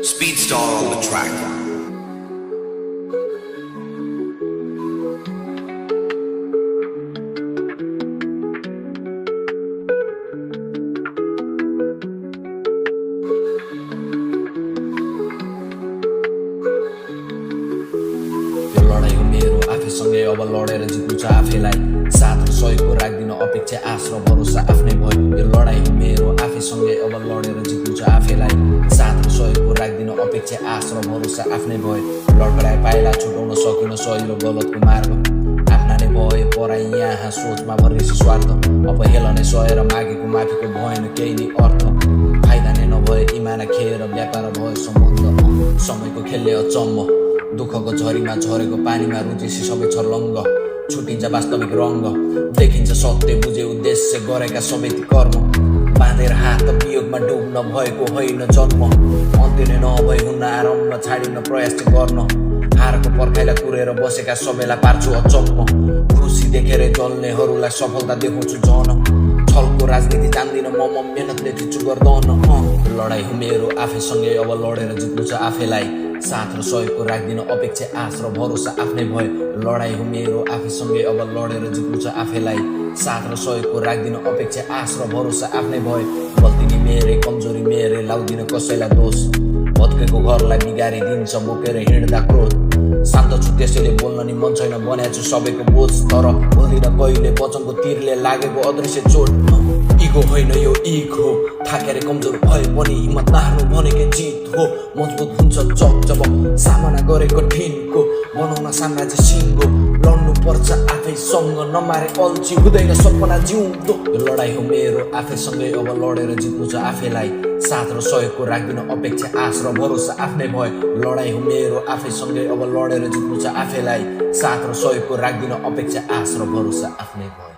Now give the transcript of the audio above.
Speedstar on the track. लडाई हो मेरो आफैसँगै अब लडेर जित्नु छ आफैलाई साथ र सहयोगको राख्दिन अपेक्षा आश र भरोसा आफ्नै भयो यो लडाई हो मेरो आफैसँगै अब लडेर जित्नु छ आफैलाई साथ र सहयोगको राख्दिन अपेक्षा आश र भरोसा आफ्नै भयो लडकडाइ पाइला छुटाउन सकिन सही र गलतको मार्ग आफ्ना नै भए पराई यहाँ सोचमा भरेसी स्वार्थ अब हेल नै सहेर मागेको माफीको भएन केही नै अर्थ फाइदा नै नभए इमाना खेर व्यापार भयो सम्बन्ध समयको खेलले अचम्म दुःखको झरीमा झरेको पानीमा रुचेसी सबै छर्लङ्ग छुटिन्छ वास्तविक रङ्ग देखिन्छ सत्य बुझे उद्देश्य गरेका सबै ती कर्म बाँधेर हात वियोगमा डुब्न भएको होइन जन्म अन्त्य नै नभई हुन्न आरम्भ छाडिन प्रयास चाहिँ गर्न हारको पर्खाइलाई कुरेर बसेका सबैलाई पार्छु अचम्म खुसी देखेरै जल्नेहरूलाई सफलता देखाउँछु झन छलको राजनीति जान्दिन म मेहनतले फिच्छु गर्दैन लडाई हो मेरो आफैसँगै अब लडेर जित्नु छ आफैलाई साथ र सहयोगको राख्दिन अपेक्षा आश र भरोसा आफ्नै भयो लडाई हो मेरो आफैसँगै अब लडेर जित्नु छ आफैलाई साथ र सहयोगको राख्दिन अपेक्षा आश र भरोसा आफ्नै भयो गल्ती नि मेरै कमजोरी मेरै लाउदिन कसैलाई दोष भत्केको घरलाई बिगारिदिन्छ बोकेर हिँड्दा क्रोध शान्त छु त्यसैले बोल्न नि मन छैन बनाएको छु सबैको बोझ तर बोल्दिन कहिले वचनको तीरले लागेको अदृश्य चोट इगो होइन यो इग हो थाकेर कमजोर भए पनि हिम्मत नहार्नु भनेकै जित हो मजबुत हुन्छ जब सामना गरेको कठिनको बनाउन साम्राज्य सिङ्गो लड्नु पर्छ आफैसँग नमारे अल्छी हुँदैन सपना जिउँदो यो लडाई हो मेरो आफैसँगै अब लडेर जित्नु छ आफैलाई साथ र सहयोगको राख्दिन अपेक्षा आश र भरोसा आफ्नै भयो लडाई हो मेरो आफैसँगै अब लडेर जित्नु छ आफैलाई साथ र सहयोगको राख्दिन अपेक्षा आश र भरोसा आफ्नै भयो